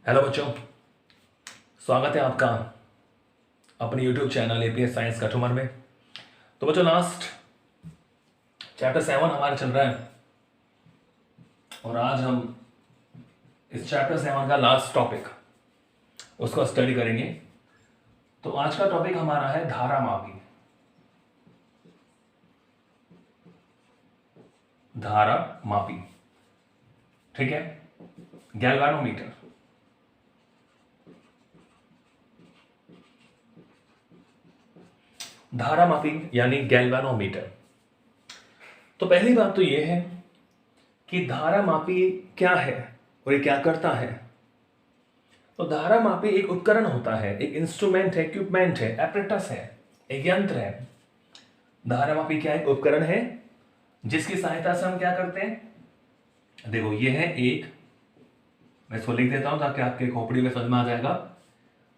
Hello बच्चों, स्वागत है आपका अपने YouTube channel APS science Kathumar में। तो बच्चों, लास्ट चैप्टर 7 हमारा चल रहा है और आज हम इस चैप्टर 7 का लास्ट टॉपिक उसको स्टडी करेंगे। तो आज का टॉपिक हमारा है धारा मापी। धारा मापी, ठीक है, गैल्वेनोमीटर। धारा मापी यानी गैल्वेनोमीटर। तो पहली बात तो यह है कि धारा मापी क्या है और ये क्या करता है। तो धारा मापी एक उपकरण होता है, एक इंस्ट्रूमेंट है, इक्विपमेंट है, एपरेटस है, एक यंत्र है। धारा मापी क्या एक उपकरण है जिसकी सहायता से हम क्या करते हैं। देखो, ये है एक, मैं इसको लिख देता हूं ताकि आपके खोपड़ी में समझ में आ जाएगा।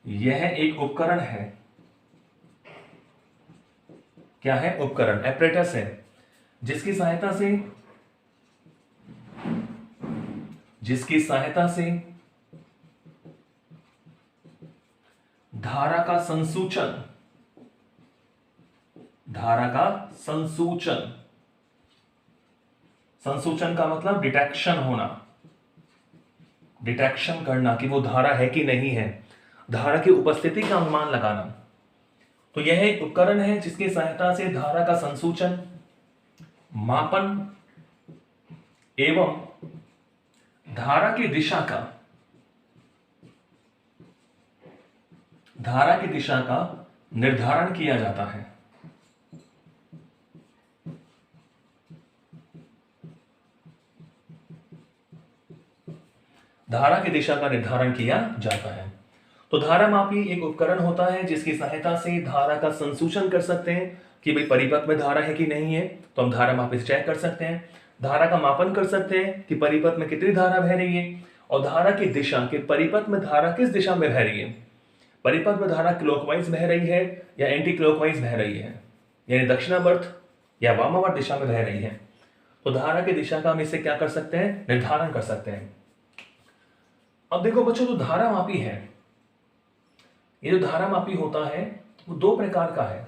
यह एक उपकरण है। क्या है? उपकरण, एपरेटस है जिसकी सहायता से धारा का संसूचन संसूचन का मतलब डिटेक्शन होना, डिटेक्शन करना कि वो धारा है कि नहीं है, धारा की उपस्थिति का अनुमान लगाना। तो यह एक उपकरण है जिसकी सहायता से धारा का संसूचन, मापन एवं धारा की दिशा का निर्धारण किया जाता है। धारा की दिशा का निर्धारण किया जाता है। तो धारा मापी एक उपकरण होता है जिसकी सहायता से धारा का संसूचन कर सकते हैं कि भाई परिपथ में धारा है कि नहीं है, तो हम धारा मापी से चेक कर सकते हैं। धारा का मापन कर सकते हैं कि परिपथ में कितनी धारा बह रही है, और धारा की दिशा कि परिपथ में धारा किस दिशा में बह रही है। परिपथ में धारा क्लॉकवाइज बह रही है या एंटी क्लॉकवाइज बह रही है, यानी दक्षिणावर्त या वामावर्त दिशा में बह रही है। तो धारा की दिशा का हम इससे क्या कर सकते हैं, निर्धारण कर सकते हैं। अब देखो बच्चों, जो धारा मापी है, ये जो धारा मापी होता है वो दो प्रकार का है।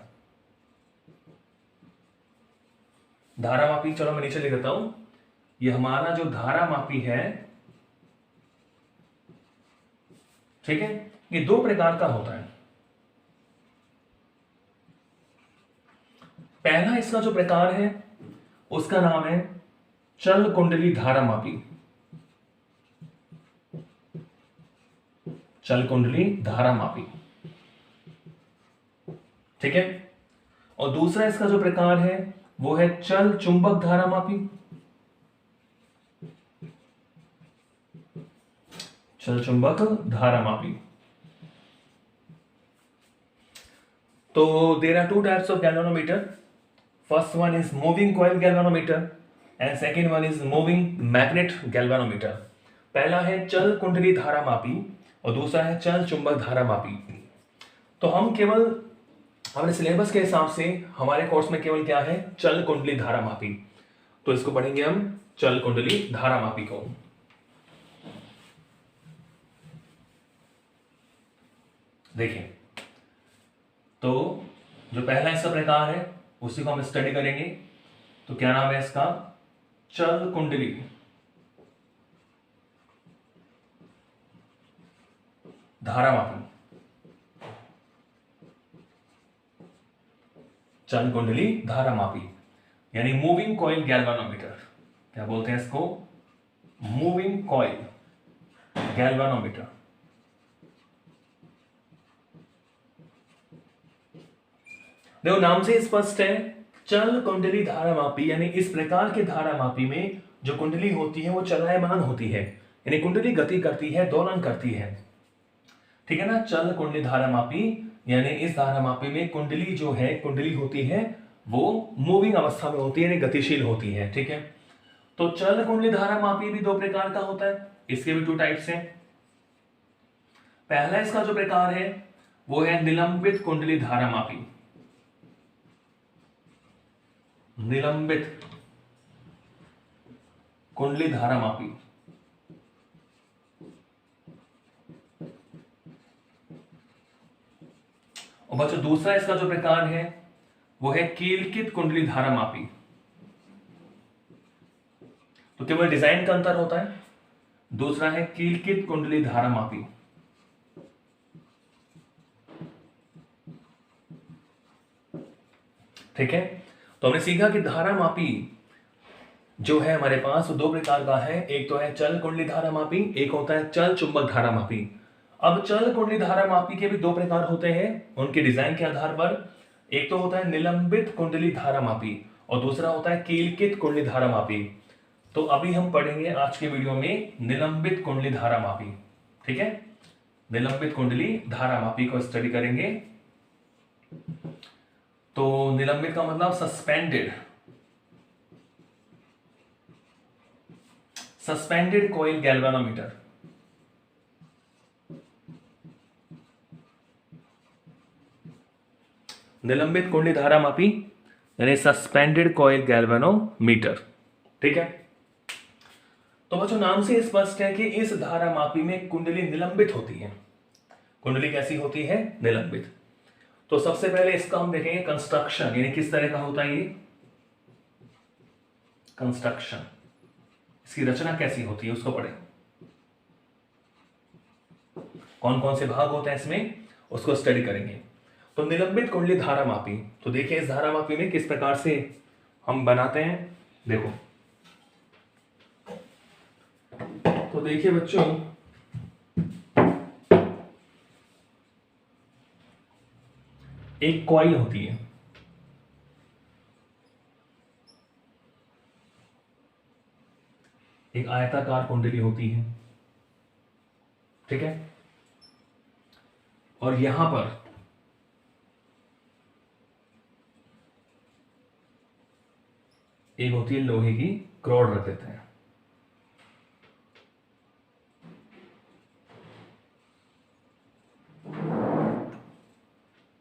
धारा मापी, चलो मैं नीचे लिख देता हूं। ये हमारा जो धारा मापी है, ठीक है, ये दो प्रकार का होता है। पहला इसका जो प्रकार है उसका नाम है चल कुंडली धारा मापी। चल कुंडली धारा मापी, ठीक है। और दूसरा इसका जो प्रकार है वो है चल चुंबक धारा मापी। चल चुंबक धारा मापी। तो there are two types of galvanometer. First one is moving coil galvanometer and second one is moving magnet galvanometer. पहला है चल कुंडली धारा मापी और दूसरा है चल चुंबक धारा मापी। तो हम केवल हमारे सिलेबस के हिसाब से हमारे कोर्स में केवल क्या है, चल कुंडली धारा मापी। तो इसको पढ़ेंगे हम, चल कुंडली धारा मापी को। देखिए, तो जो पहला इसका प्रकार है उसी को हम स्टडी करेंगे। तो क्या नाम है इसका, चल कुंडली धारा मापी। चल कुंडली धारा मापी यानी मूविंग कॉइल गैल्वेनोमीटर। क्या बोलते हैं इसको, मूविंग कॉइल गैल्वेनोमीटर। देखो, नाम से स्पष्ट है, चल कुंडली धारा मापी यानी इस प्रकार के धारा मापी में जो कुंडली होती है वो चलायमान होती है, यानी कुंडली गति करती है, दोलन करती है, ठीक है ना। चल कुंडली धारा मापी यानी इस धारा मापी में कुंडली जो है, कुंडली होती है वो मूविंग अवस्था में होती है, यानी गतिशील होती है, ठीक है। तो चल कुंडली धारा मापी भी दो प्रकार का होता है, इसके भी टू टाइप्स हैं। पहला इसका जो प्रकार है वो है निलंबित कुंडली धारा मापी। निलंबित कुंडली धारा मापी। और बच्चों दूसरा इसका जो प्रकार है वो है कीलकित कुंडली धारा मापी। तो केवल डिजाइन का अंतर होता है। दूसरा है कीलकित कुंडली धारा मापी। ठीक है, तो हमने सीखा कि धारा मापी जो है हमारे पास दो प्रकार का है। एक तो है चल कुंडली धारा मापी, एक होता है चल चुंबक धारा मापी। अब चल कुंडली धारा मापी के भी दो प्रकार होते हैं उनके डिजाइन के आधार पर। एक तो होता है निलंबित कुंडली धारा मापी और दूसरा होता है कीलकित कुंडली धारा मापी। तो अभी हम पढ़ेंगे आज के वीडियो में निलंबित कुंडली धारा मापी। ठीक है, निलंबित कुंडली धारा मापी को स्टडी करेंगे। तो निलंबित का मतलब सस्पेंडेड, सस्पेंडेड कॉइल गैल्वेनोमीटर। निलंबित कुंडली धारा मापी यानी सस्पेंडेड कॉइल गैल्वेनोमीटर। ठीक है, तो बच्चों नाम से स्पष्ट है कि इस धारा मापी में कुंडली निलंबित होती है। कुंडली कैसी होती है? निलंबित। तो सबसे पहले इसका हम देखेंगे कंस्ट्रक्शन, यानी किस तरह का होता है ये कंस्ट्रक्शन, इसकी रचना कैसी होती है उसको पढ़ें। कौन कौन से भाग होते हैं इसमें उसको स्टडी करेंगे। तो निलंबित कुंडली धारा मापी, तो देखिए इस धारा मापी में किस प्रकार से हम बनाते हैं। देखो, तो देखिए बच्चों, एक कॉइल होती है, एक आयताकार कुंडली होती है। ठीक है, और यहां पर एक होती है लोहे की क्रॉड रख देते हैं।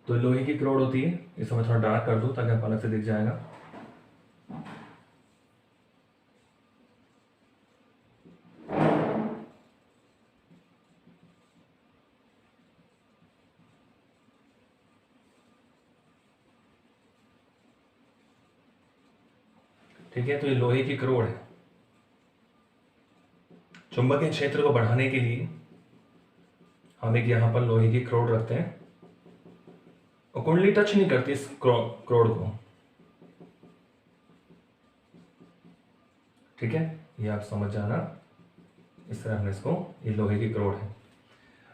तो लोहे की क्रॉड होती है, इसे मैं थोड़ा डार्क कर दूं ताकि आपको अलग से दिख जाएगा। ठीक है, तो ये लोहे की क्रॉड है। चुंबकीय क्षेत्र को बढ़ाने के लिए हम एक यहां पर लोहे की क्रॉड रखते हैं और कुंडली टच नहीं करती इस क्रॉड को। ठीक है, ये आप समझ जाना, इस तरह हमने इसको, ये लोहे की क्रॉड है।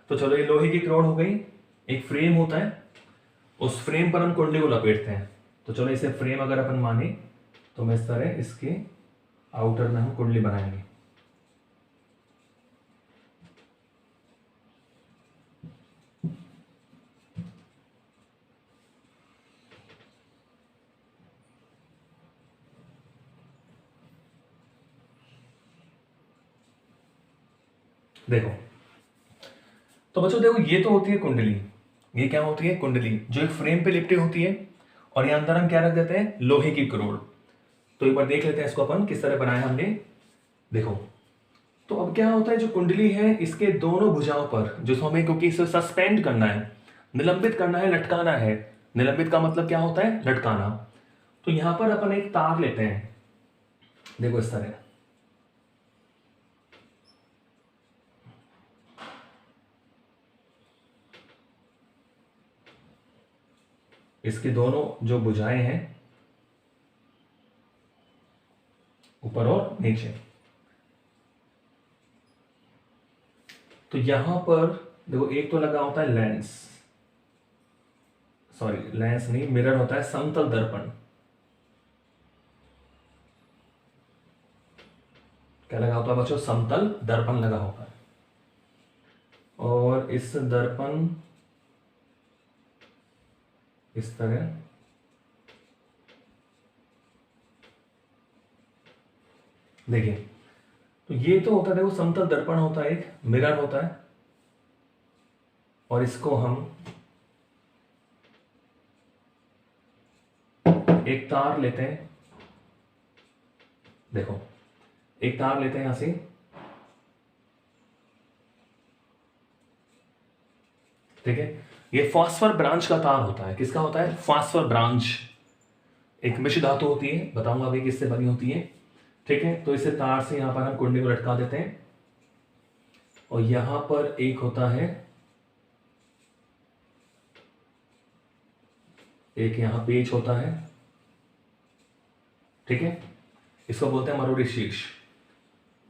तो चलो ये लोहे की क्रॉड हो गई। एक फ्रेम होता है, उस फ्रेम पर हम कुंडली को लपेटते हैं। तो चलो इसे फ्रेम अगर अपन माने तो मैं इस तरह इसके आउटर में हम कुंडली बनाएंगे। देखो, तो बच्चों देखो, ये तो होती है कुंडली, ये क्या होती है? कुंडली, जो एक फ्रेम पे लिपटी होती है और यहां अंदर हम क्या रख देते हैं? लोहे की क्रॉड। तो एक बार देख लेते हैं इसको अपन किस तरह बनाया हमने। देखो, तो अब क्या होता है, जो कुंडली है इसके दोनों भुजाओं पर, जो हमें, क्योंकि इसे सस्पेंड करना है, निलंबित करना है, लटकाना है। निलंबित का मतलब क्या होता है? लटकाना। तो यहां पर अपन एक तार लेते हैं, देखो इस तरह। इसके दोनों जो भुजाएं हैं, ऊपर और नीचे, तो यहां पर देखो एक तो लगा होता है लेंस, सॉरी लेंस नहीं, मिरर होता है, समतल दर्पण। क्या लगा होता है बच्चों? समतल दर्पण लगा होता है। और इस दर्पण इस तरह देखिए, तो ये तो होता है, देखो समतल दर्पण होता है, एक मिरर होता है, और इसको हम एक तार लेते हैं। देखो, एक तार लेते हैं यहां से, ठीक है, ये फॉस्फर ब्रांच का तार होता है। किसका होता है? Phosphor branch. एक मिश्र धातु होती है, बताऊंगा अभी किससे बनी होती है। ठीक है, तो इसे तार से यहां पर हम कुंडली को लटका देते हैं और यहां पर एक होता है, एक यहां पेच होता है। ठीक है, इसको बोलते हैं मरोड़ी शीर्ष,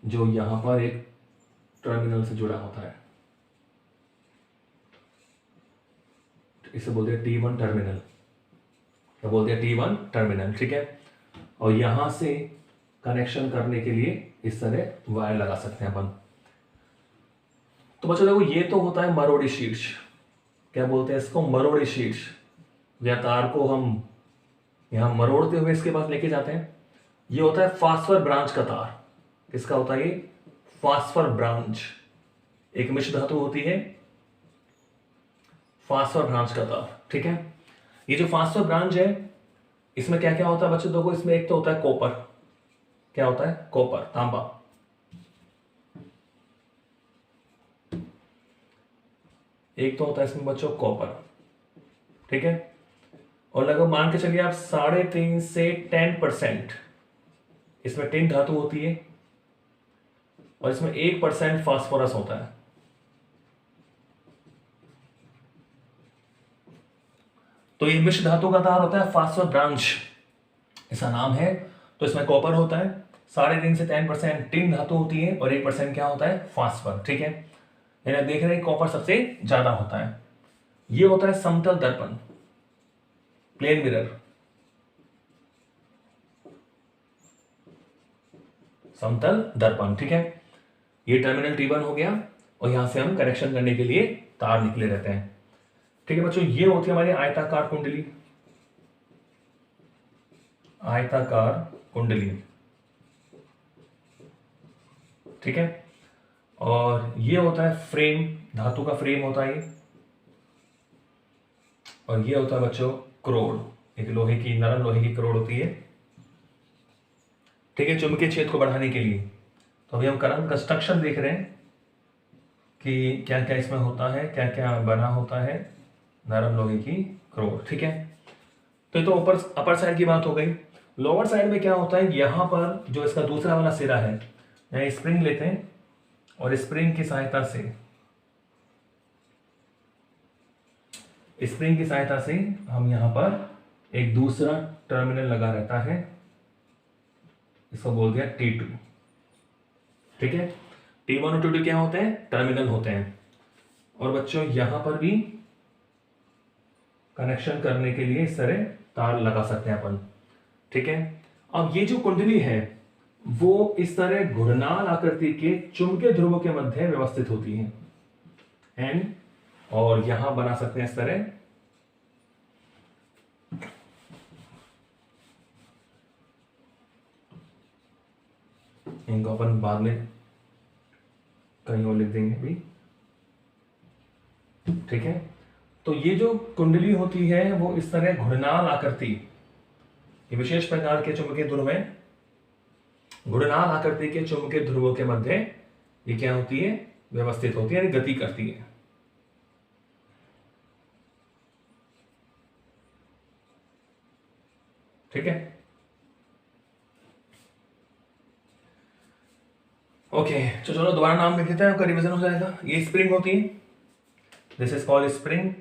जो यहां पर एक टर्मिनल से जुड़ा होता है। इसे बोलते हैं T1 टर्मिनल, क्या बोलते हैं? T1 terminal. ठीक है, और यहां से कनेक्शन करने के लिए इस तरह वायर लगा सकते हैं अपन। तो बच्चों देखो, ये तो होता है मरोड़ी शीर्ष। क्या बोलते हैं इसको? मरोड़ी शीर्ष। या तार को हम यहां मरोड़ते हुए इसके पास लेके जाते हैं। ये होता है फास्फर ब्रांच का तार। किसका होता है ये? Phosphor branch. एक मिश्र धातु होती है फास्फर ब्रांच का तार। ठीक है, ये जो फास्फर ब्रांच है, इसमें क्या क्या होता है बच्चों? देखो, इसमें एक तो होता है कॉपर। क्या होता है? कॉपर, तांबा। एक तो होता है इसमें बच्चों कॉपर। ठीक है, और लगभग मान के चलिए आप 3.5 से 10% इसमें टिन धातु होती है और इसमें 1% फास्फोरस होता है। तो ये मिश्र धातु का तार होता है फास्फोर ब्रांच, इसका नाम है। तो इसमें कॉपर होता है, 3.5 से 10% टिन धातु होती है और 1% क्या होता है? फास्फोर। ठीक है, यानी देख रहे हैं कॉपर सबसे ज्यादा होता है। ये होता है समतल दर्पण, प्लेन मिरर। समतल दर्पण। ठीक है, ये टर्मिनल T1 हो गया और यहां से हम कनेक्शन करने के लिए तार निकले रहते हैं। ठीक है बच्चों, ये होती है हमारी आयताकार कुंडली। आयताकार कुंडली। ठीक है, और ये होता है फ्रेम, धातु का फ्रेम होता है ये। और ये होता है बच्चों करोड़, एक लोहे की, नरम लोहे की करोड़ होती है। ठीक है, चुंबकीय क्षेत्र को बढ़ाने के लिए। तो अभी हम करंट कंस्ट्रक्शन देख रहे हैं कि क्या क्या इसमें होता है, क्या क्या बना होता है नरम लोहे की करोड़। ठीक है, तो ये तो ऊपर अपर साइड की बात हो गई। लोअर साइड में क्या होता है? यहां पर जो इसका दूसरा वाला सिरा है, यहाँ स्प्रिंग लेते हैं और स्प्रिंग की सहायता से हम यहां पर एक दूसरा टर्मिनल लगा रहता है, इसको बोल दिया T2। ठीक है, T1 और T2 क्या होते हैं? टर्मिनल होते हैं। और बच्चों यहां पर भी कनेक्शन करने के लिए इस तरह तार लगा सकते हैं अपन। ठीक है, अब ये जो कुंडली है वो इस तरह घूर्णन आकृति के चुंबकीय ध्रुवों के मध्य व्यवस्थित होती है N, और यहां बना सकते हैं इस तरह इनको अपन बाद में कहीं और लिख देंगे भी। ठीक है, तो ये जो कुंडली होती है वो इस तरह घूर्णन आकृति, ये विशेष प्रकार के चुंबकीय ध्रुव है, घूर्णन आकृति के चुंबकीय ध्रुवों के मध्य ये क्या होती है? व्यवस्थित होती है, यानी गति करती है। ठीक है, ओके, तो चलो दोबारा नाम लिख देते हैं, आपका रिवीजन हो जाएगा। ये स्प्रिंग होती है, this is called spring.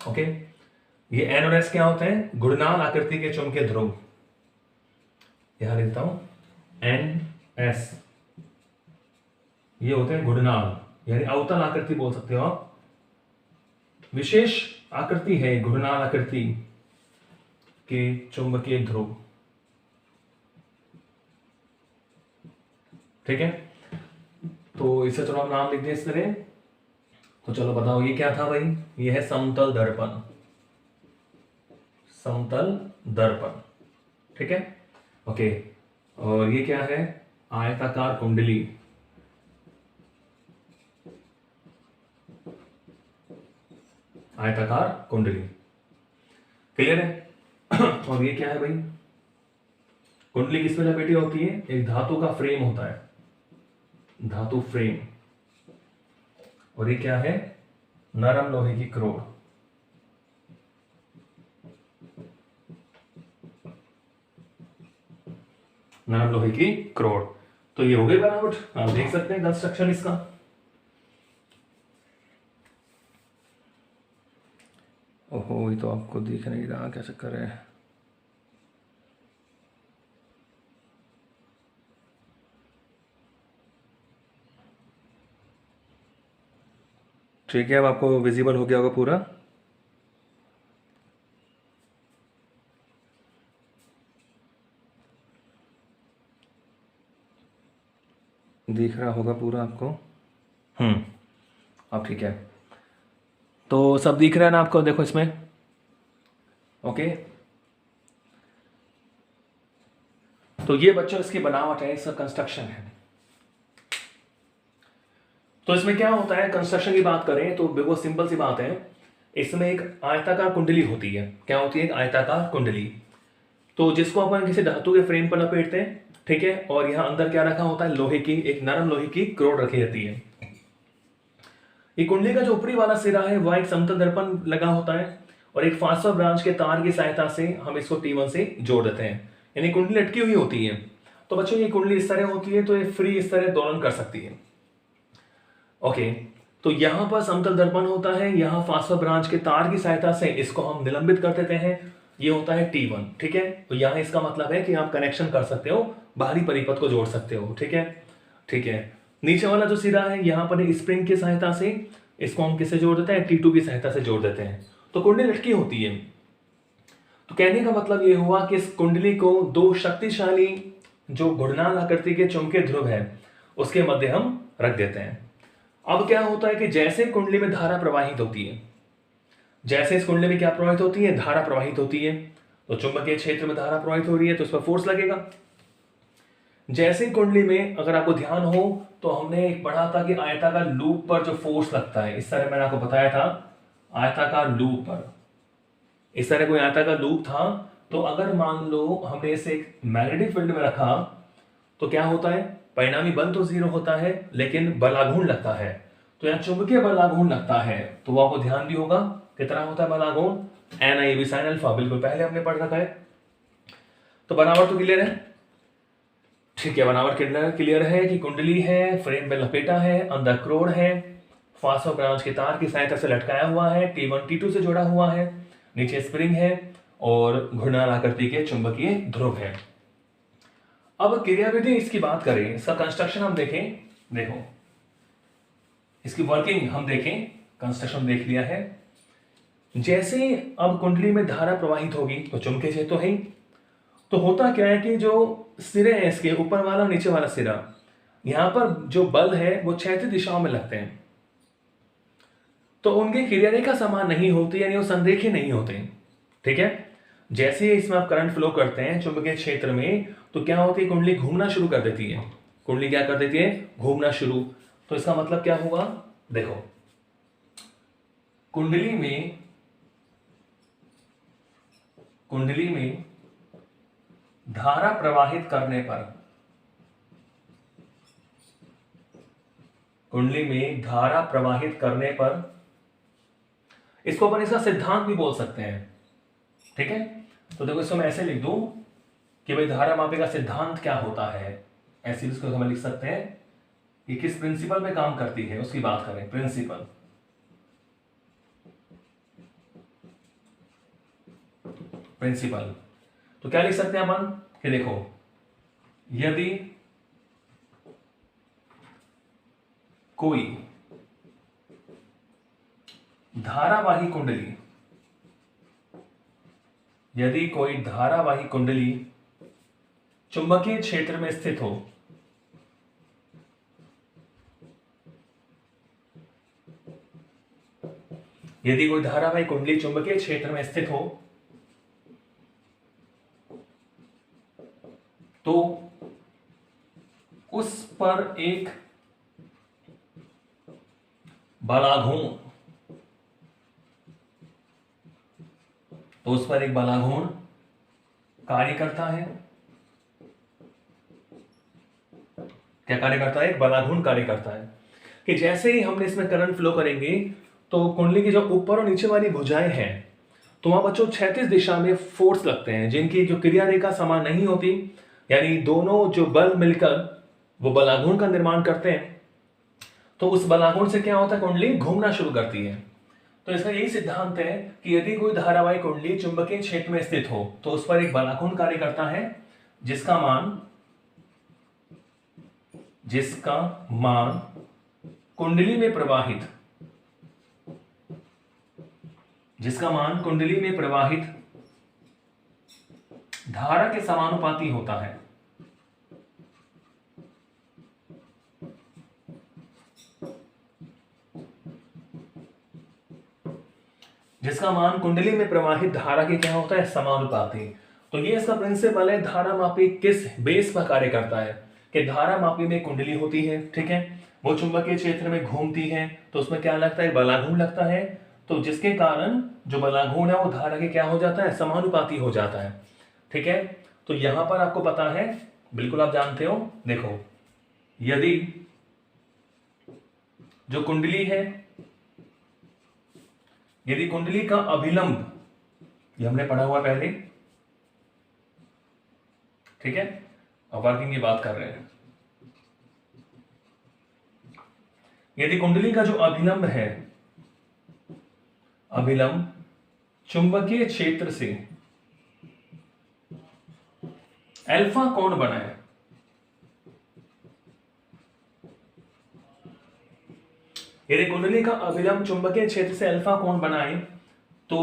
Okay, ये N और S क्या होते हैं? घूर्णन आकृति के चुंबकीय ध्रुव। यहां लिखता हूं NS, ये होते हैं घूर्णन, यानी अवतल आकृति बोल सकते हो आप। विशेष आकृति है घूर्णन आकृति के चुंबकीय ध्रुव। ठीक है, तो इसे चलो हम नाम लिख दें इस तरह। तो चलो बताओ ये क्या था भाई? ये है समतल दर्पण। समतल दर्पण। ठीक है, ओके, और ये क्या है? आयताकार कुंडली। आयताकार कुंडली, क्लियर है? और ये क्या है भाई? कुंडली किस में लपेटी होती है? एक धातु का फ्रेम होता है, धातु फ्रेम। और ये क्या है, नरम लोहे की क्रोड। नरम लोहे की क्रोड। तो ये हो गई बनावट, आप देख सकते हैं कंस्ट्रक्शन इसका। ओहो, ये तो आपको दिख नहीं रहा, क्या चक्कर है। ठीक है, अब आपको विजिबल हो गया होगा पूरा। दिख रहा होगा पूरा आपको। अब ठीक है, तो सब दिख रहा है ना आपको, देखो इसमें। ओके, तो ये बच्चों इसकी बनावट है, इसका कंस्ट्रक्शन है। तो इसमें क्या होता है, कंस्ट्रक्शन की बात करें तो बिल्कुल सिंपल सी बात है। इसमें एक आयताकार कुंडली होती है। क्या होती है, एक आयताकार कुंडली। तो जिसको अपन किसी धातु के फ्रेम पर लपेटते हैं, ठीक है, और यहाँ अंदर क्या रखा होता है, लोहे की, एक नरम लोहे की क्रोड रखी रहती है। ये कुंडली का जो ऊपरी वाला सिरा है वह एक समतल दर्पण लगा होता है, और एक फास्फर ब्रांच के तार की सहायता से हम इसको T1 से जोड़ देते हैं, यानी कुंडली लटकी हुई होती है। तो बच्चों ये कुंडली इस तरह होती है, तो ये फ्री इस तरह दोलन कर सकती है। ओके, तो यहां पर समतल दर्पण होता है, यहां फास्फर ब्रांच के तार की सहायता से इसको हम निलंबित कर देते हैं, ये होता है T1। ठीक है, तो यहां इसका मतलब है कि आप कनेक्शन कर सकते हो, बाहरी परिपथ को जोड़ सकते हो। ठीक है, ठीक है। नीचे वाला जो सिरा है, यहाँ पर एक स्प्रिंग की सहायता से इसको हम किससे जोड़ देते हैं, T2 की सहायता से जोड़ देते हैं, तो कुंडली लटकी होती है। तो कहने का मतलब ये हुआ कि इस कुंडली को दो शक्तिशाली जो घूर्णन आकृति के चुंबकीय ध्रुव है उसके मध्य हम रख देते हैं। अब क्या होता है कि जैसे कुंडली में धारा प्रवाहित होती है, जैसे इस कुंडली में क्या प्रवाहित होती है, धारा प्रवाहित होती है, तो चुंबकीय क्षेत्र में धारा प्रवाहित हो रही है तो उस पर फोर्स लगेगा। जैसे कुंडली में अगर आपको ध्यान हो तो हमने एक पढ़ा था कि आयताकार लूप पर जो फोर्स लगता है, इस तरह मैंने आपको बताया था, आयताकार लूप पर इस तरह कोई आयताकार लूप था, तो अगर मान लो हमने इसे एक मैग्नेटिक फील्ड में रखा तो क्या होता है, परिणामी बल तो जीरो होता है लेकिन बलाघूर्ण लगता है। तो यहाँ चुंबकीय बलाघूर्ण लगता है, तो वो आपको ध्यान भी होगा कितना होता है बलाघूर्ण, NiAB sin अल्फा, बिल्कुल पहले हमने पढ़ रखा है। तो बनावट तो क्लियर है, ठीक है, बनावट क्लियर है कि कुंडली है, फ्रेम में लपेटा है, अंदर क्रोड है, फास्फर ब्रांच के तार की सहायता से लटकाया हुआ है, T1 T2 से जुड़ा हुआ है, नीचे स्प्रिंग है और घूर्णन आकृति के चुंबकीय ध्रुव है। अब क्रियाविधि इसकी बात करें, इसका कंस्ट्रक्शन हम देखें, देखो इसकी वर्किंग हम देखें, कंस्ट्रक्शन देख लिया है। जैसे अब कुंडली में धारा प्रवाहित होगी तो चुंबकीय क्षेत्र तो है ही, तो होता क्या है कि जो सिरे हैं इसके ऊपर वाला नीचे वाला सिरा, यहां पर जो बल है वो क्षैतिज दिशाओं में लगते हैं, तो उनकी क्रिया रेखा समान नहीं होती, यानी वो संरेखीय नहीं होते। ठीक है, जैसे इसमें आप करंट फ्लो करते हैं चुंबकीय क्षेत्र में, तो क्या होती है, कुंडली घूमना शुरू कर देती है। कुंडली क्या कर देती है, घूमना शुरू। तो इसका मतलब क्या हुआ, देखो कुंडली में धारा प्रवाहित करने पर, कुंडली में धारा प्रवाहित करने पर, इसको अपन इसका सिद्धांत भी बोल सकते हैं। ठीक है, तो देखो इसको मैं ऐसे लिख दूं कि भाई धारा मापे का सिद्धांत क्या होता है, ऐसे इसको हम लिख सकते हैं कि किस प्रिंसिपल पे काम करती है उसकी बात करें, प्रिंसिपल। प्रिंसिपल तो क्या लिख सकते हैं अपन कि देखो, यदि कोई धारावाही कुंडली, यदि कोई धारावाही कुंडली चुंबकीय क्षेत्र में स्थित हो, यदि कोई धारावाही कुंडली चुंबकीय क्षेत्र में स्थित हो तो उस पर एक बलाघूर्ण, तो उस पर एक बलाघूर्ण कार्य करता है। क्या कार्य करता है, एक बलाघूर्ण कार्य करता है। कि जैसे ही हमने इसमें करंट फ्लो करेंगे तो कुंडली की जो ऊपर और नीचे वाली भुजाएं हैं तो वहां बच्चों 36 दिशा में फोर्स लगते हैं जिनकी जो क्रिया रेखा समान नहीं होती, यानी दोनों जो बल मिलकर वो बलाघूर्ण का निर्माण करते हैं। तो उस बलाघूर्ण से क्या होता है, कुंडली घूमना शुरू करती है। तो इसका यही सिद्धांत है कि यदि कोई धारावाही कुंडली चुंबकीय क्षेत्र में स्थित हो तो उस पर एक बलाघूर्ण कार्य करता है जिसका मान कुंडली में प्रवाहित धारा के समानुपाती होता है। जिसका मान कुंडली में प्रवाहित धारा के क्या होता है, समानुपाती। तो ये इसका प्रिंसिपल है। धारा मापी किस बेस पर कार्य करता है कि धारा मापी में कुंडली होती है, ठीक है, वो चुंबकीय क्षेत्र में घूमती है तो उसमें क्या लगता है, बलाघूर्ण लगता है। तो जिसके कारण जो बलाघूर्ण है वो धारा के क्या हो जाता है, समानुपाती हो जाता है, ठीक है। तो यहां पर आपको पता है, बिल्कुल आप जानते हो, देखो यदि जो कुंडली है, यदि कुंडली का अभिलंब, ये हमने पढ़ा हुआ पहले, ठीक है, अब वर्किंग की बात कर रहे हैं। यदि कुंडली का जो अभिलंब है, अभिलंब चुंबकीय क्षेत्र से अल्फा कोण बनाए, यदि कुंडली का अभिलंब चुंबकीय क्षेत्र से अल्फा कोण बनाए तो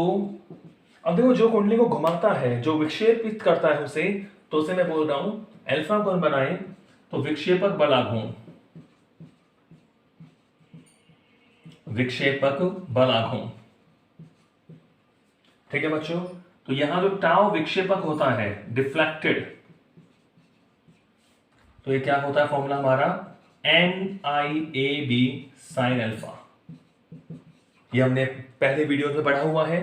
अब देखो जो कुंडली को घुमाता है, जो विक्षेपित करता है उसे, तो उसे मैं बोल रहा हूं अल्फा कोण बनाए तो विक्षेपक बलाघूर्ण, ठीक है बच्चों। तो यहां जो टाउ विक्षेपक होता है, डिफ्लेक्टेड, तो ये क्या होता है फॉर्मूला हमारा, NIAB sin अल्फा। ये हमने पहले वीडियो में पढ़ा हुआ है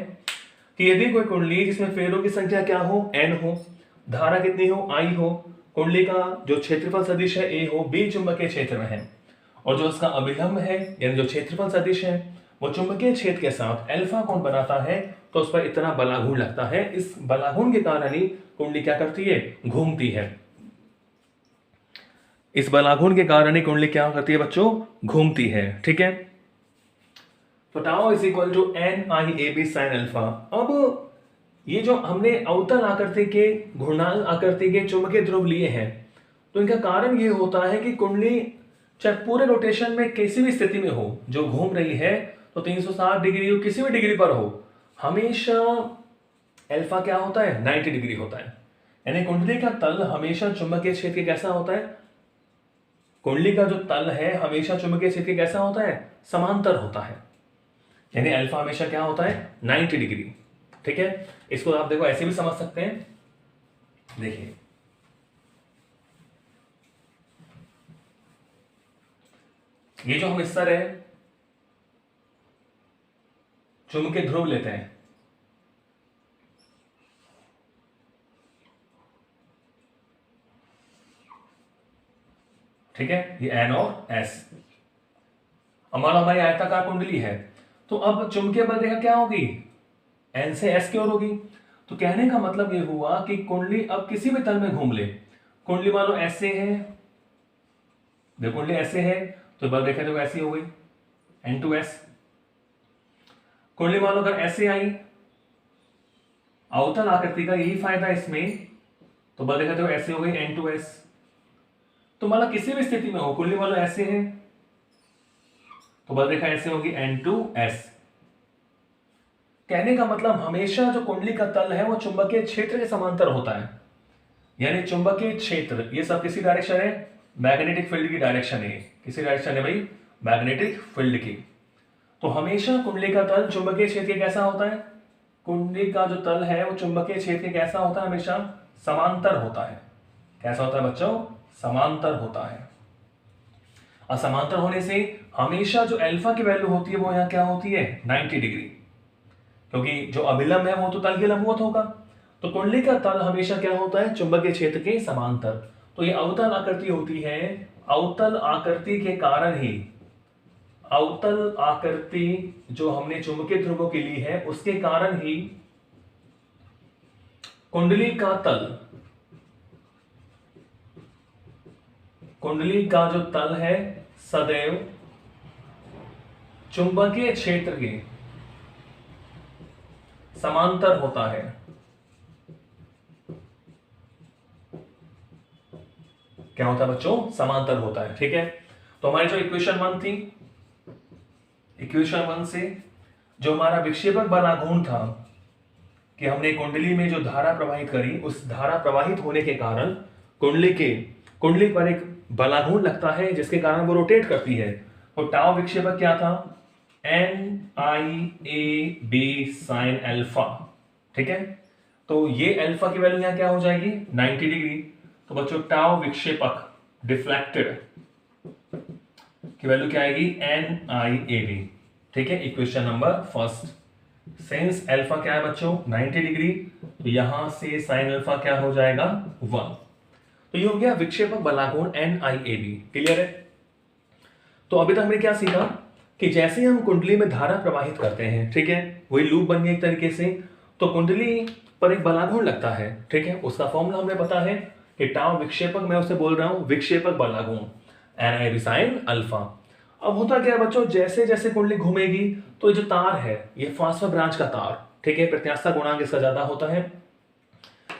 कि यदि कोई कुंडली जिसमें फेरों की संख्या क्या हो, N हो, धारा कितनी हो, I हो, कुंडली का जो क्षेत्रफल सदिश है A हो, B चुंबकीय क्षेत्र में है, और जो उसका अभिलंब है यानी जो क्षेत्रफल सदिश है वो चुंबकीय क्षेत्र के साथ अल्फा कोण बनाता है, तो उस पर इतना बलाघूर्ण लगता है। इस बलाघूर्ण के कारण ही कुंडली क्या करती है, घूमती है। इस बलाघूर्ण के कारण ही कुंडली क्या करती है बच्चों, घूमती है, ठीक है। तो tau is equal to NIAB sin alpha. अब ये जो हमने अवतल आकृति के, घूर्णन आकृति के चुंबकीय ध्रुव लिए हैं, तो इनका कारण ये होता है कि कुंडली चाहे पूरे रोटेशन में किसी भी स्थिति में हो, जो घूम रही है, तो 360 डिग्री हो, किसी भी डिग्री पर हो, हमेशा अल्फा क्या होता है, 90 डिग्री होता है। यानी कुंडली का तल हमेशा चुंबकीय क्षेत्र के कैसा होता है, कुंडली का जो तल है हमेशा चुंबकीय क्षेत्र के कैसा होता है, समांतर होता है। यानी अल्फा हमेशा क्या होता है, 90 डिग्री, ठीक है। इसको आप देखो ऐसे भी समझ सकते हैं, देखिए ये जो हम स्तर है चुंबकीय ध्रुव लेते हैं, ठीक है, ये N और S। हमारा हमारी आयताकार कुंडली है, तो अब चुंबकीय बल रेखा क्या होगी, N से S की ओर होगी। तो कहने का मतलब ये हुआ कि कुंडली अब किसी भी तल में घूम ले, कुंडली मान लो ऐसे है, देखो कुंडली ऐसे है तो बल रेखा तो ऐसी हो गई N2S। कुंडली मान लो अगर ऐसे आई, अवतल आकृति का यही फायदा इसमें, तो बल रेखा तो ऐसे हो गई N2S। तो मतलब किसी भी स्थिति में हो, कुंडली मान लो ऐसे है तो बल रेखा ऐसे होगी N2S। कहने का मतलब हमेशा जो कुंडली का तल है वो चुंबकीय क्षेत्र के समांतर होता है। यानी चुंबकीय क्षेत्र, ये सब किसी डायरेक्शन है, मैग्नेटिक फील्ड की डायरेक्शन है, किसी डायरेक्शन है भाई, मैग्नेटिक फील्ड की। तो हमेशा कुंडली का तल चुंबकीय क्षेत्र कैसा होता है, कुंडली का जो तल है वो चुंबकीय क्षेत्र कैसा होता है, हमेशा समांतर होता है। कैसा होता है बच्चों, समांतर होता है। और समांतर होने से हमेशा जो अल्फा की वैल्यू होती है वो यहाँ क्या होती है, 90 डिग्री, क्योंकि जो अभिलंब है वो तो तल के लंबवत होगा। तो कुंडली का तल हमेशा क्या होता है, चुंबकीय क्षेत्र के समांतर। तो ये अवतल आकृति होती है, अवतल आकृति के कारण ही अवतल आकृति जो हमने चुंबकीय ध्रुवों की ली है उसके कारण ही कुंडली का तल, कुंडली का जो तल है सदैव चुंबकीय क्षेत्र के समांतर होता है। क्या होता है बच्चों? समांतर होता है। ठीक है, तो हमारी जो इक्वेशन 1 थी, इक्वेशन 1 से जो हमारा विक्षेपक बल आघूर्ण था कि हमने कुंडली में जो धारा प्रवाहित करी, उस धारा प्रवाहित होने के कारण कुंडली पर एक बलाघूर्ण लगता है जिसके कारण वो रोटेट करती है। तो टाउ विक्षेपक क्या था? NIAB sin alpha. ठीक है, तो ये अल्फा की वैल्यू यहां क्या हो जाएगी? 90 डिग्री। तो बच्चों टाउ विक्षेपक डिफ्लेक्टेड की वैल्यू क्या आएगी? NIAB। ठीक है, equation number first. Since alpha क्या है बच्चों? 90 डिग्री, तो यहां से साइन अल्फा क्या हो जाएगा? 1। तो ये हो गया विक्षेपक बलाघूर्ण NIAB। क्लियर है? तो अभी तक हमने क्या सीखा कि जैसे हम कुंडली में धारा प्रवाहित करते हैं, ठीक है, वही लूप बन गया एक तरीके से, तो कुंडली पर एक बलाघूर्ण लगता है। ठीक है, उसका फॉर्मूला हमें पता है कि टाउ विक्षेपक, मैं उसे बोल रहा हूं विक्षेपक बलाघूर्ण NIAB sin अल्फा। अब होता क्या है बच्चों, जैसे जैसे कुंडली घूमेगी तो ये जो तार है ये फास्फर ब्रांच का तार, ठीक है, प्रत्यास्था गुणांक इसका ज्यादा होता है,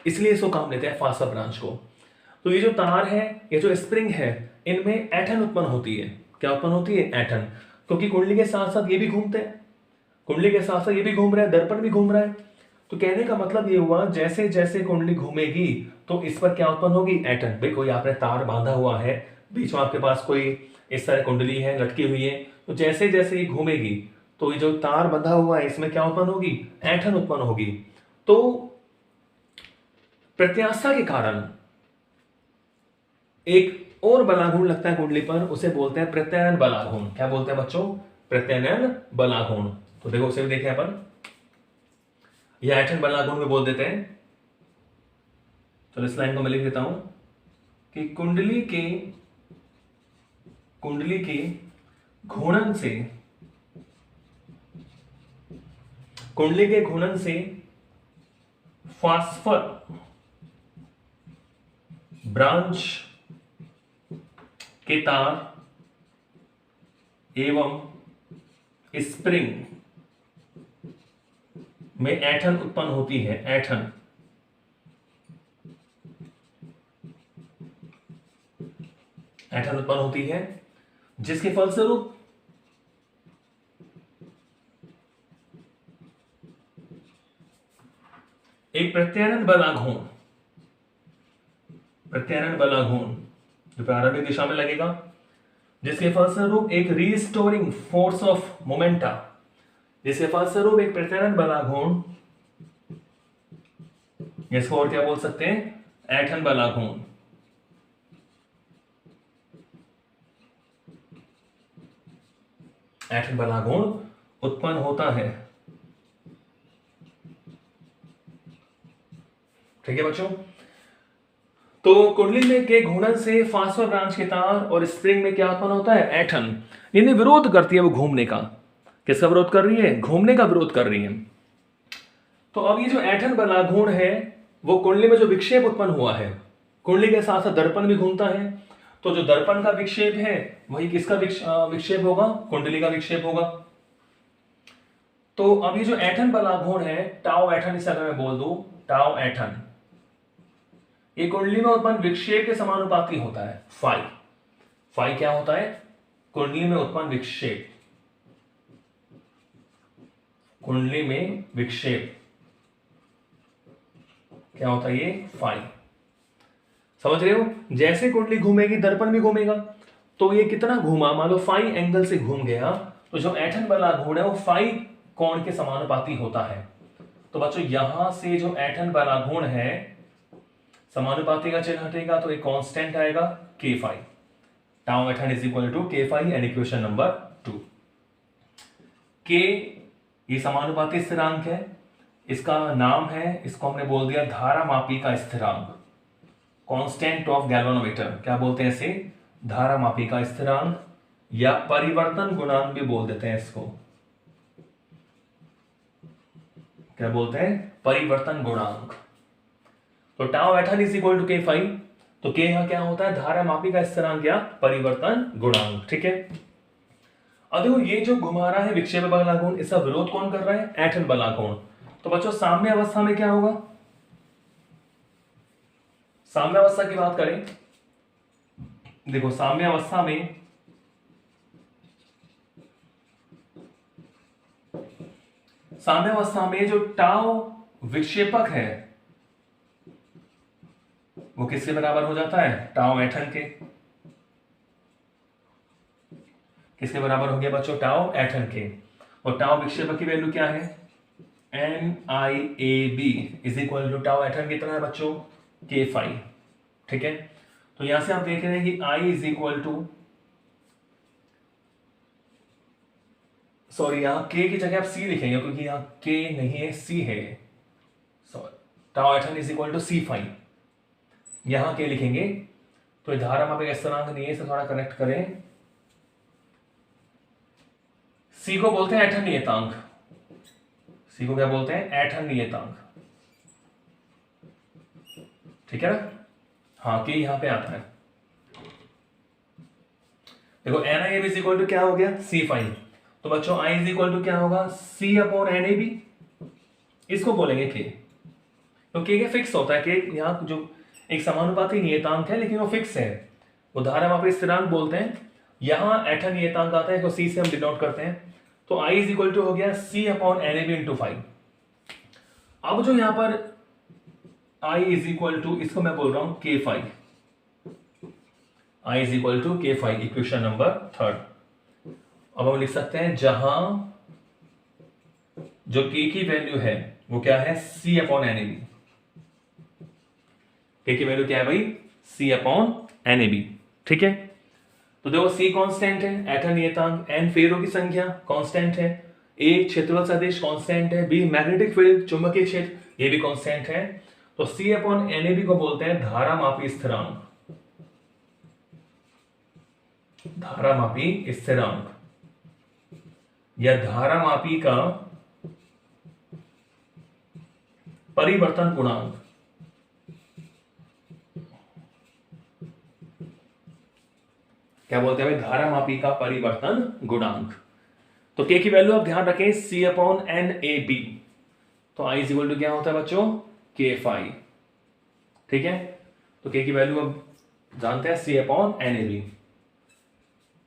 इसलिए इसको काम लेते हैं फास्फर ब्रांच को। तो ये जो तार है, ये जो स्प्रिंग है, इनमें ऐठन उत्पन्न होती है। क्या उत्पन्न होती है? ऐठन। क्योंकि कुंडली के साथ साथ ये भी घूमते हैं, कुंडली के साथ साथ ये भी घूम रहा है, दर्पण भी घूम रहा है। तो कहने का मतलब ये हुआ, जैसे जैसे कुंडली घूमेगी तो इस पर क्या उत्पन्न होगी? ऐठन। भाई कोई आपने तार बांधा हुआ है, बीच में आपके पास कोई इस तरह कुंडली है लटकी हुई है, तो जैसे जैसे ये घूमेगी तो ये जो तार बंधा हुआ है इसमें क्या उत्पन्न होगी? ऐठन उत्पन्न होगी। तो प्रत्यास्था के कारण एक और बलाघूर्ण लगता है कुंडली पर, उसे बोलते हैं प्रत्ययन बलाघूर्ण। क्या बोलते हैं बच्चों? प्रत्ययन बलाघूर्ण। तो देखो उसे भी देखें अपन, यह ऐठन बलाघूर्ण में बोल देते हैं। तो इस लाइन को मैं लिख देता हूं कि कुंडली के घूर्णन से, कुंडली के घूर्णन से फास्फर ब्रांच के तार एवं स्प्रिंग में ऐठन उत्पन्न होती है। ऐठन उत्पन्न होती है, जिसके फलस्वरूप एक प्रत्यानयन बलाघूर्ण जो प्रारंभिक दिशा में लगेगा, जिसके फलस्वरूप एक रीस्टोरिंग फोर्स ऑफ मोमेंटा, जिसके फलस्वरूप एक प्रत्यानयन बलाघूर्ण, इसको और क्या बोल सकते हैं? ऐठन बलाघूर्ण। ऐठन बलाघूर्ण उत्पन्न होता है। ठीक है बच्चों, तो कुंडली में के घूर्णन से फास्फर ब्रांच के तार और स्प्रिंग में क्या उत्पन्न होता है? ऐठन। इन्हें विरोध करती है वो घूमने का। किसका विरोध कर रही है? घूमने का विरोध कर रही है। तो अब ये जो ऐठन बलाघूर्ण है, वो कुंडली में जो विक्षेप उत्पन्न हुआ है, कुंडली के साथ साथ दर्पण भी घूमता है, तो जो दर्पण का विक्षेप है वही किसका विक्षेप होगा? कुंडली का विक्षेप होगा। तो अब ये जो ऐठन बलाघूर्ण है, टाउ ऐठन, इसे अगर मैं बोल दूं टाउ ऐठन, ये कुंडली में उत्पन्न विक्षेप के समानुपाती होता है। फाई क्या होता है? कुंडली में उत्पन्न विक्षेप, कुंडली में विक्षेप क्या होता है? ये फाई। समझ रहे हो? जैसे कुंडली घूमेगी दर्पण भी घूमेगा, तो ये कितना घूमा, मान लो फाई एंगल से घूम गया, तो जो ऐठन बलाघूर्ण है वो फाई कोण के समानुपाती होता है। तो बच्चों यहां से जो ऐठन बलाघूर्ण है, समानुपाती का चिन्ह हटेगा तो एक कांस्टेंट आएगा k फाई। टाउ ऐठन is equal to k phi and equation number 2। k ये समानुपाती स्थिरांक है, इसका नाम है, इसको हमने बोल दिया धारा मापी का स्थिरांक, कांस्टेंट ऑफ गैल्वेनोमीटर। क्या बोलते हैं इसे? धारा मापी का स्थिरांक या परिवर्तन गुणांक भी बोल देते हैं इसको। क्या बोलते हैं? परिवर्तन गुणांक। तो टाउ एटन इज इक्वल टू K5। तो K यहां क्या होता है? धारा मापी का स्थिरांक या परिवर्तन गुणांक। ठीक है। अब देखो ये जो घुमा रहा है विक्षेप बलाकोण, इसका विरोध कौन कर रहा है? एटन बलाकोण। तो बच्चों साम्य अवस्था में क्या होगा? साम्य अवस्था की बात करें, देखो साम्य अवस्था में जो टाउ विक्षेपक है वो किसके बराबर हो जाता है? टाउ एटन के। किसके बराबर हो गया बच्चों? टाउ एटन के। और टाउ विक्षेपक की वैल्यू क्या है? NIAB is equal to tau एटन कितना है बच्चों? K5। ठीक है। तो यहां से आप देख रहे हैं कि I is equal to, sorry यहां K की जगह आप C लिखेंगे क्योंकि यहां K नहीं है, C है। सॉरी, टाउ एटन इज इक्वल टू C5, यहां K लिखेंगे। तो धारा मापी का स्थिरांक नहीं है, इसे थोड़ा कनेक्ट करें। C को बोलते हैं एटन नियतांक। C को क्या बोलते हैं? एटन नियतांक। ठीक है ना? हाँ, K यहां पे आता है। देखो NIAB इज इक्वल टू क्या हो गया? C5। तो बच्चों I इज इक्वल टू क्या होगा? C upon NAB। इसको बोलेंगे K। तो K क्या फिक्स होता है? K यहाँ जो एक समानुपाती नियतांक है लेकिन वो फिक्स है, वो धारा मापी स्थिरांक बोलते हैं। यहां एटन नियतांक आता है तो C से हम डिनोट करते हैं। तो I इज इक्वल टू हो गया C अपॉन NAB इंटू 5। अब जो यहां पर I इज इक्वल टू, इसको मैं बोल रहा हूं K5। I is equal to K5, equation number 3। अब हम लिख सकते हैं जहां जो K की वैल्यू है वो क्या है? C upon NAB। K की वैल्यू क्या है भाई? C upon NAB। ठीक है। तो देखो C कांस्टेंट है, एटन नियतांक, N फेरों की संख्या कांस्टेंट है, A क्षेत्रफल सदिश कांस्टेंट है, B मैग्नेटिक फील्ड चुंबकीय क्षेत्र ये भी कांस्टेंट है। तो C अपॉन NAB को बोलते हैं धारा मापी स्थिरांक। धारा मापी स्थिरांक या धारा मापी का परिवर्तन गुणांक। क्या बोलते हैं भाई? धारा मापी का परिवर्तन गुणांक। तो K की वैल्यू आप ध्यान रखें C अपॉन NAB। तो I इज इक्वल टू क्या होता है बच्चों? K5। ठीक है। तो K की वैल्यू अब जानते हैं C अपॉन NAB।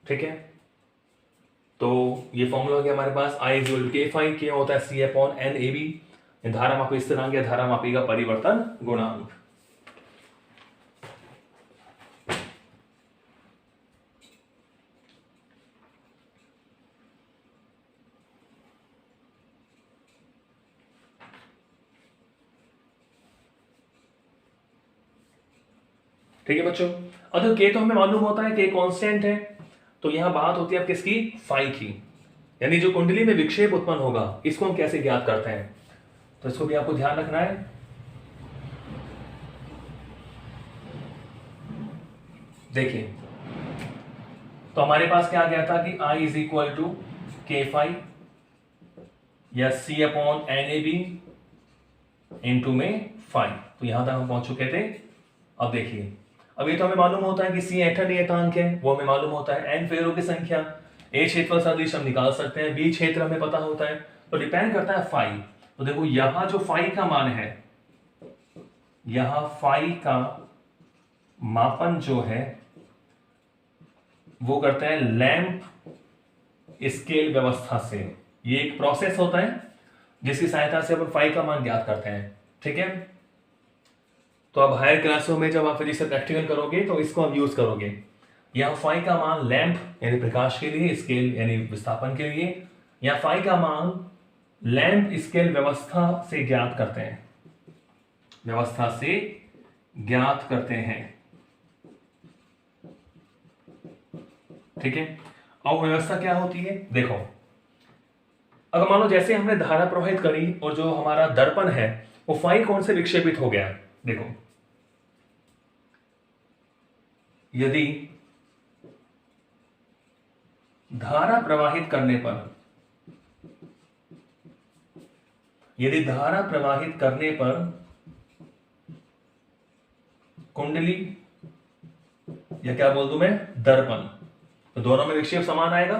ठीक है। तो ये फॉर्मूला हो गया हमारे पास I is equal to K5, K होता है C अपॉन NAB, धारा मापी स्थिरांक या धारा मापी का परिवर्तन गुणांक। ठीक है बच्चों। अगर K तो हमें मालूम होता है K कांस्टेंट है, तो यहां बात होती है अब किसकी? फाई की, यानी जो कुंडली में विक्षेप उत्पन्न होगा इसको हम कैसे ज्ञात करते हैं, तो इसको भी आपको ध्यान रखना है। देखिए तो हमारे पास क्या गया था कि I is equal to K5 या C अपॉन NAB इंटू में 5। तो यहां तक हम पहुंच चुके थे। अब देखिए, अब ये तो हमें मालूम होता है कि C एटन नियतांक है, वो हमें मालूम होता है। N फेरों की संख्या, A क्षेत्रफल सदिश हम निकाल सकते हैं, B क्षेत्र हमें पता होता है। तो डिपेंड करता है फाई। तो देखो यहां जो फाई का मान है, यहां फाई का मापन जो है वो करते हैं लैंप स्केल व्यवस्था से। ये एक प्रोसेस होता है जिसकी सहायता से अपन फाई का मान ज्ञात करते हैं। ठीक है। तो अब हायर क्लासों में जब आप फिजिक्स से प्रैक्टिकल करोगे तो इसको आप यूज करोगे। यहां फाई का मान लैंप यानी प्रकाश के लिए, स्केल यानी विस्थापन के लिए, या फाई का मान लैंप स्केल व्यवस्था से ज्ञात करते हैं, व्यवस्था से ज्ञात करते हैं। ठीक है। अब व्यवस्था क्या होती है? देखो अगर मान लो जैसे हमने धारा प्रवाहित करी और जो हमारा दर्पण है वो फाई कोण से विक्षेपित हो गया। देखो यदि धारा प्रवाहित करने पर, यदि धारा प्रवाहित करने पर कुंडली या क्या बोल दूं मैं, दर्पण, तो दोनों में विक्षेप समान आएगा,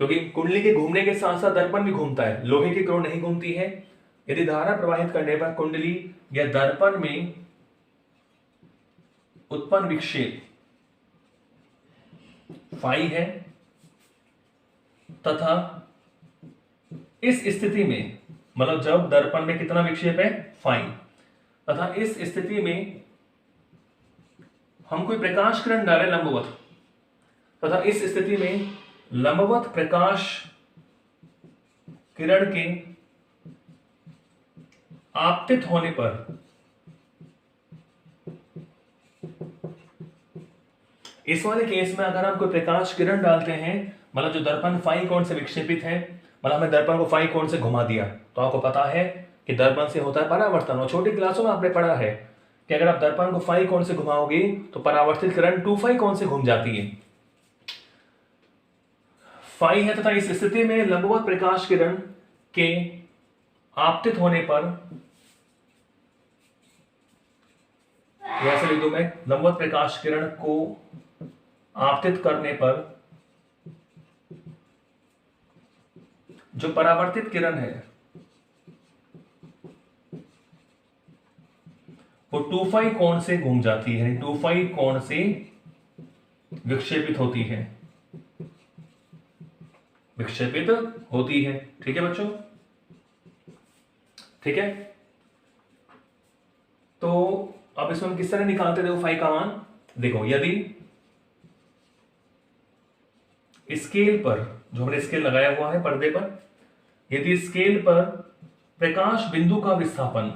क्योंकि कुंडली के घूमने के साथ साथ दर्पण भी घूमता है, लोहे की किरण नहीं घूमती है। यदि धारा प्रवाहित करने पर कुंडली या दर्पण में उत्पन्न विक्षेप फाई है, तथा इस स्थिति में, मतलब जब दर्पण में कितना विक्षेप है, फाई, तथा इस स्थिति में हम कोई प्रकाश किरण डालें लंबवत, तथा इस स्थिति में लंबवत प्रकाश किरण के आपतित होने पर, इस वाले केस में अगर हम कोई प्रकाश किरण डालते हैं, मतलब जो दर्पण फाई कोण से विक्षेपित है, मतलब हमने दर्पण को फाई कोण से घुमा दिया, तो आपको पता है कि दर्पण से होता है परावर्तन, और छोटी क्लासों में आपने पढ़ा है कि अगर आप दर्पण को फाई कोण से घुमाओगे तो परावर्तित किरण 2 फाई कोण से घूम जाती है। फाई है तथा इस स्थिति में लंबवत प्रकाश किरण के आपतित होने पर, ऐसे लिख दूं मैं, लंबवत प्रकाश किरण को आपतित करने पर जो परावर्तित किरण है वो 2 फाई कोण से घूम जाती है, 2 फाई कोण से विक्षेपित होती है, विक्षेपित होती है। ठीक है बच्चों, ठीक है। तो अब इसमें हम किस तरह निकालते थे फाई का मान, देखो, यदि स्केल पर, जो हमने स्केल लगाया हुआ है पर्दे पर, यदि स्केल पर प्रकाश बिंदु का विस्थापन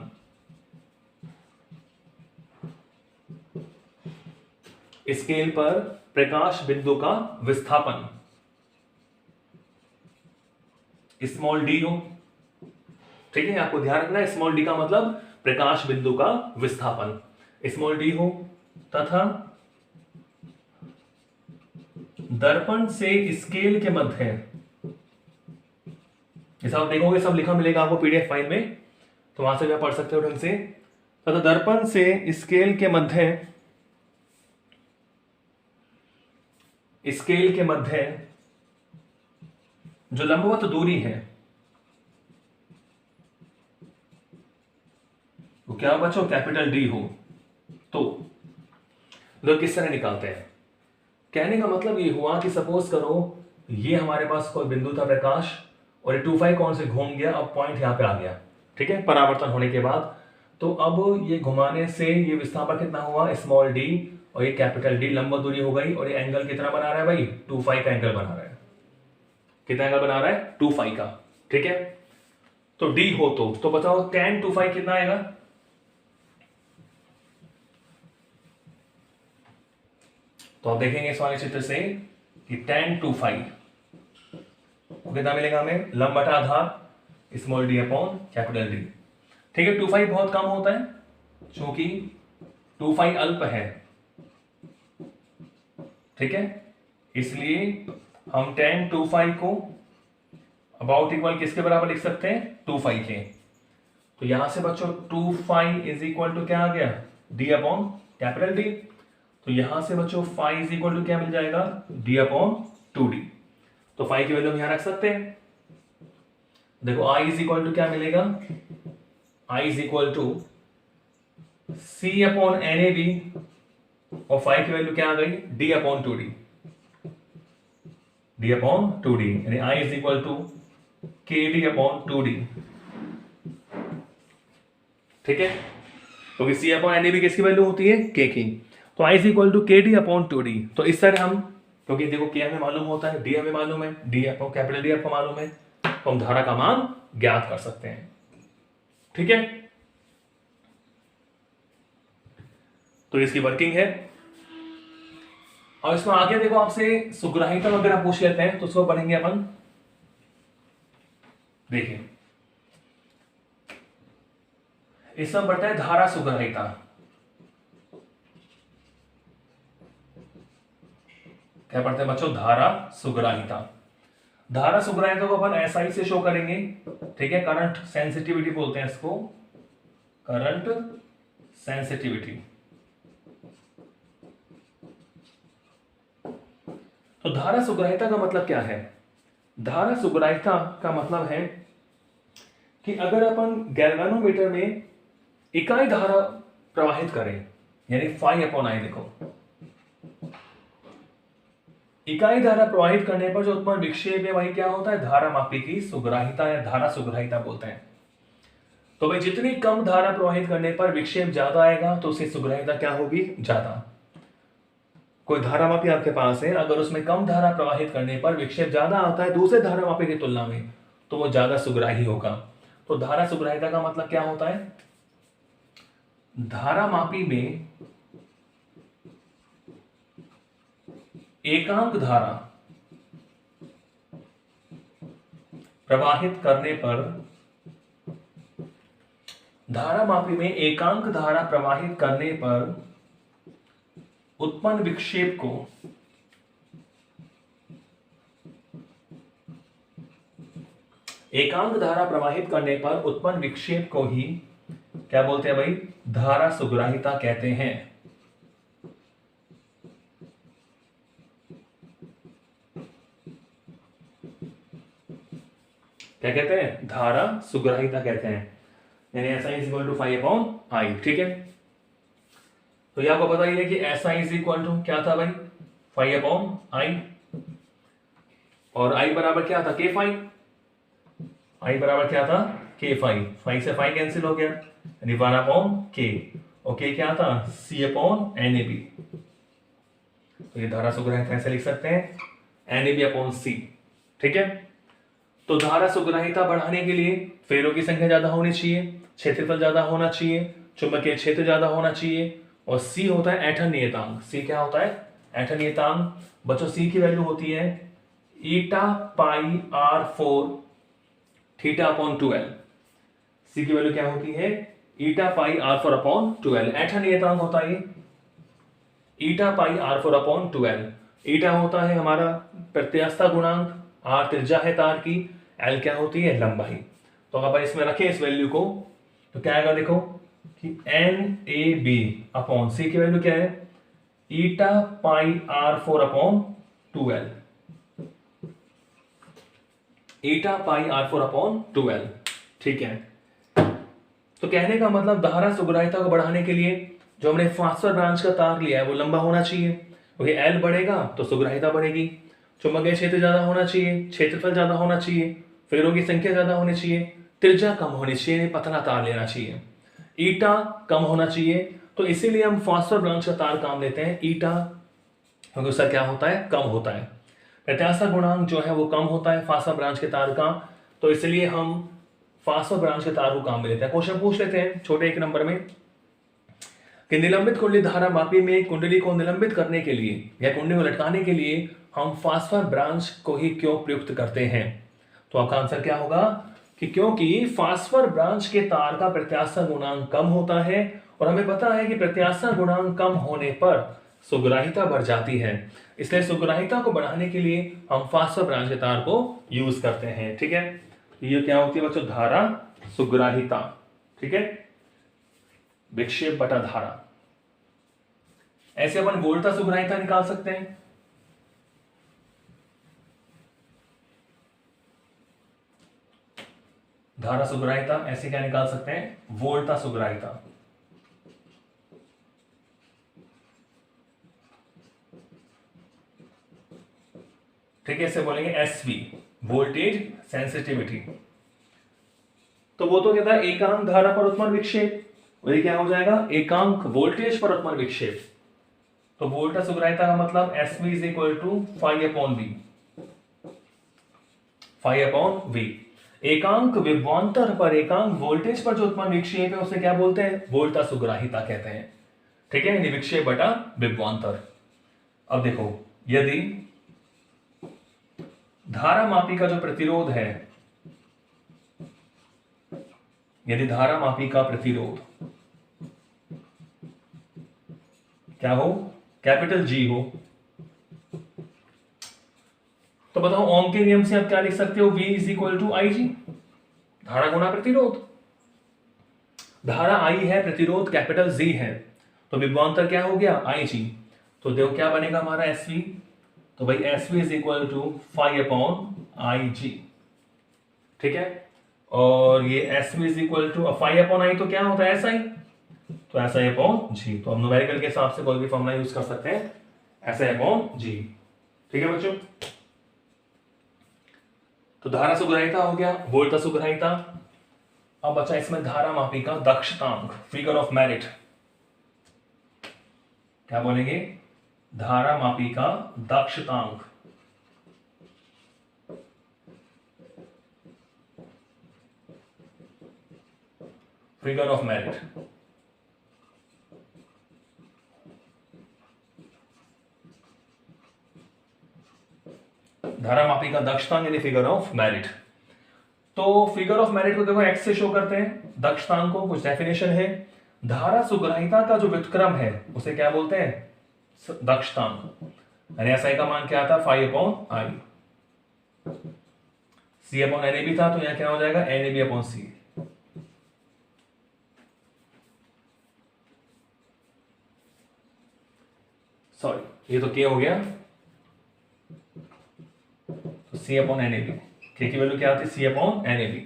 स्केल पर प्रकाश बिंदु का विस्थापन स्मॉल डी हो, ठीक है, आपको ध्यान रखना है, स्मॉल डी का मतलब प्रकाश बिंदु का विस्थापन स्मॉल डी हो, तथा दर्पण से स्केल के मध्य, जैसा आप देखोगे सब लिखा मिलेगा आपको पीडीएफ फाइल में, तो वहां से भी आप पढ़ सकते हो ढंग से, तथा दर्पण से स्केल के मध्य, स्केल के मध्य जो लंबवत दूरी है वो क्या बच्चों, कैपिटल डी हो, तो लोग किस तरह निकालते हैं। कहने का मतलब ये हुआ कि सपोज करो ये हमारे पास कोई बिंदु था प्रकाश, और ये 2 फाई कोण से घूम गया, अब पॉइंट यहां पे आ गया, ठीक है, परावर्तन होने के बाद, तो अब ये घुमाने से ये विस्थापन कितना हुआ, स्मॉल डी, और ये कैपिटल डी, लंबवत दूरी हो गई, और ये एंगल कितना बना रहा है भाई, 2 फाई का एंगल बना रहा है, कितना एंगल बना रहा है, 2 फाई का, ठीक है। तो डी हो तो बताओ tan 2 फाई कितना आएगा, तो आप देखेंगे इस वाले चित्र से कि tan 2 फाई कितना मिलेगा हमें, लंब बटा आधार small D upon capital D, ठीक है। 2 फाई बहुत कम होता है क्योंकि 2 फाई अल्प है, ठीक है, इसलिए हम tan 2 फाई को अबाउट इक्वल किसके बराबर लिख सकते हैं, 2 फाई के, तो यहां से बच्चों 2 फाई इज इक्वल टू क्या आ गया, डी अपॉन कैपिटल डी, तो यहां से बच्चों फाई इज इक्वल टू क्या मिल जाएगा, डी अपॉन 2d, तो फाई की वैल्यू हम यहां रख सकते हैं। देखो आई इज इक्वल टू क्या मिलेगा, I is equal to C upon N A B, और फाई की वैल्यू क्या आ गई, D upon 2d, D upon 2d, यानी आई इज इक्वल टू के डी अपॉन 2d, ठीक है, क्योंकि सी अपॉन एन ए बी किसकी वैल्यू होती है, के की, तो आई इज इक्वल टू के डी अपॉन 2d, तो इस तरह हम, क्योंकि देखो के हमें मालूम होता है, डी हमें मालूम है, डी अपॉन कैपिटल डी आपको मालूम है, तो हम धारा का मान ज्ञात कर सकते हैं, ठीक है। तो इसकी वर्किंग है, और इसमें आगे देखो आपसे सुग्राहिता वगैरह पूछ लेते हैं, तो उसको पढ़ेंगे अपन। देखिए इसमें बढ़ता है धारा सुग्राहिता, क्या पढ़ते हैं बच्चों? धारा सुग्राहिता। धारा सुग्राहिता को अपन एसआई से शो करेंगे, ठीक है। करंट सेंसिटिविटी बोलते हैं इसको, करंट सेंसिटिविटी। तो धारा सुग्राहिता का मतलब क्या है? धारा सुग्राहिता का मतलब है कि अगर अपन गैल्वेनोमीटर में इकाई धारा प्रवाहित करें, यानी φ/I, देखो इकाई धारा प्रवाहित करने पर जो उत्पन्न विक्षेप है वही क्या होता है? धारा मापी की सुग्राहिता या धारा सुग्राहिता बोलते हैं। तो भाई जितनी कम धारा प्रवाहित करने पर विक्षेप ज्यादा आएगा तो उसकी सुग्राहिता क्या होगी? ज्यादा। कोई धारा मापी आपके पास है, अगर उसमें कम धारा प्रवाहित करने पर विक्षेप ज्यादा आता है दूसरे धारा मापी की तुलना में, तो वो ज्यादा सुग्राही होगा। तो धारा सुग्राहिता का मतलब क्या होता है? धारा मापी में एकांक धारा प्रवाहित करने पर, धारा मापी में एकांक धारा प्रवाहित करने पर उत्पन्न विक्षेप को एकांक धारा प्रवाहित करने पर उत्पन्न विक्षेप को ही क्या बोलते हैं भाई? धारा सुग्राहिता कहते हैं। क्या कहते हैं? धारा सुग्राहिता कहते हैं, यानी SI is equal to φ/I, ठीक है। तो ये आपको पता ही है कि SI इज इक्वल टू क्या था भाई? φ/I, और I बराबर क्या था? K∅। I बराबर क्या था? K∅। फाइ से फाइ कैंसिल हो गया, यानी 1/K, और K क्या था? C/NAB। तो ये धारा सुग्राहिता ऐसे लिख सकते हैं, NAB/C, ठीक है। तो धारा सुग्राहिता बढ़ाने के लिए फेरों की संख्या ज्यादा होनी चाहिए, क्षेत्रफल ज्यादा होना चाहिए, चुंबकीय क्षेत्र ज्यादा होना चाहिए, और C होता है ऐंठन नियतांक। C क्या होता है? ऐंठन नियतांक। बच्चों C की वैल्यू होती है η πr4 θ/2l। C की वैल्यू क्या होती है? η πr4/2l। ऐंठन नियतांक होता है η πr4/2l। ईटा होता है हमारा प्रत्यास्थता गुणांक, R त्रिज्या है तार की, L क्या होती है? लंबाई। तो अगर इसमें रखें इस वैल्यू को तो क्या आएगा? देखो कि NAB/C की वैल्यू क्या है? η πr4/2l। η πr4/2l, ठीक है। तो कहने का मतलब धारा सुग्राहिता को बढ़ाने के लिए जो हमने फास्फर ब्रांच का तार लिया है वो लंबा होना चाहिए, क्योंकि L बढ़ेगा तो सुग्राहिता बढ़ेगी। चुंबकीय क्षेत्र ज्यादा होना चाहिए, क्षेत्रफल ज्यादा होना चाहिए, फेरों की संख्या ज्यादा होनी चाहिए, त्रिज्या कम होनी चाहिए, पतला तार लेना चाहिए, ईटा कम होना चाहिए। तो इसीलिए हम फास्फर ब्रांच का तार काम लेते हैं ईटा, क्योंकि उसका क्या होता है? कम होता है। प्रत्यास्थता गुणांक जो है वो कम होता है फास्फर ब्रांच के तार का, तो इसलिए हम फास्फर ब्रांच के तार को काम में लेते हैं। क्वेश्चन पूछ लेते हैं छोटे 1 नंबर में कि निलंबित कुंडली धारा मापी में कुंडली को निलंबित करने के लिए या कुंडली को लटकाने के लिए हम फास्फर ब्रांच को ही क्यों प्रयुक्त करते हैं? तो आपका आंसर क्या होगा कि क्योंकि फास्फर ब्रांच के तार का प्रत्यास्थता गुणांक कम होता है, और हमें पता है कि प्रत्यास्थता गुणांक कम होने पर सुग्राहिता बढ़ जाती है, इसलिए सुग्राहिता को बढ़ाने के लिए हम फास्फर ब्रांच के तार को यूज करते हैं, ठीक है। ये क्या होती है बच्चों? धारा सुग्राहिता, ठीक है। विक्षेप बटा धारा। ऐसे अपन वोल्टा सुग्राहिता निकाल सकते हैं। धारा सुग्राहिता ऐसे क्या निकाल सकते हैं? वोल्टा सुग्राहिता। ठीक है, इसे बोलेंगे SV, वोल्टेज सेंसिटिविटी। तो वो तो कहता है एकांक धारा पर उत्पन्न विक्षेप, वही क्या हो जाएगा? एकांक वोल्टेज पर उत्पन्न विक्षेप। तो वोल्टा सुग्राहिता का मतलब SV is equal to φ/V। φ/V। एकांक विभवांतर पर एकांक वोल्टेज पर जो उत्पन्न विक्षेप है उसे क्या बोलते हैं? वोल्टा सुग्राहिता कहते हैं, ठीक है, यानी विक्षेप बटा विभवांतर। अब देखो, यदि धारा मापी का जो प्रतिरोध है, यदि धारा मापी का प्रतिरोध क्या हो? कैपिटल G हो, तो बताओ ओम के नियम से आप क्या लिख सकते हो, V इज इक्वल टू आई जी, धारा गुना प्रतिरोध। धारा I है, प्रतिरोध कैपिटल Z है, तो विभवांतर क्या हो गया, आई जी। तो देखो क्या बनेगा हमारा SV, तो भाई SV is equal to 5/IG, ठीक है। और ये SV is equal to 5/I तो क्या होता है SI, तो SI/G। तो हम न्यूमेरिकल के हिसाब से कोई भी फॉर्मूला यूज कर सकते हैं, SI/G, ठीक है बच्चों। तो धारा सुग्राहिता हो गया, वोल्टा सुग्राहिता। अब बचा इसमें धारा मापी का दक्षतांक, फिगर ऑफ मेरिट। क्या बोलेंगे, धारा मापी का दक्षतांक। Figure of merit. धारा मापी का दक्षतांक यानी फिगर ऑफ मेरिट। तो फिगर ऑफ मेरिट को देखो एक्स से शो करते हैं, दक्षतांक को कुछ डेफिनेशन है। धारा सुग्राहिता का जो व्युत्क्रम है उसे क्या बोलते हैं, दक्षतांक। यानी एसआई का मान क्या आता है, 5/I। C/NA था, तो यहां क्या हो जाएगा, NAB/C। सॉरी, ये तो क्या हो गया, तो C/NAB, K की वैल्यू क्या आती है, C/NAB।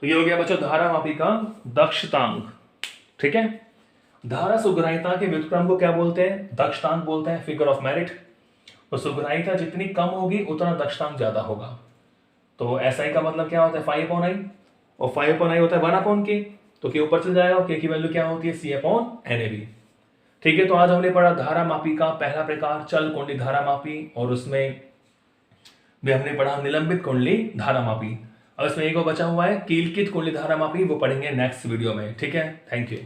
तो ये हो गया बच्चों धारा मापी का दक्षतांक, ठीक है। धारा सुग्राहिता के व्युत्क्रम को क्या बोलते हैं, दक्षतांक बोलते हैं, फिगर ऑफ मेरिट। तो सुग्राहिता जितनी कम होगी उतना दक्षतांक ज्यादा होगा। तो SI का मतलब क्या होता है, 5/I, और 5/I होता है 1/K, तो K ऊपर चल जाएगा, और K की वैल्यू क्या होती है, C/NAB, ठीक है। तो आज हमने पढ़ा धारा मापी का पहला प्रकार चल कुंडली धारा मापी, और उसमें भी हमने पढ़ा निलंबित कुंडली धारा मापी। अब इसमें एक और बचा हुआ है कीलकित कुंडली धारा मापी, वो पढ़ेंगे नेक्स्ट वीडियो में, ठीक है। Thank you.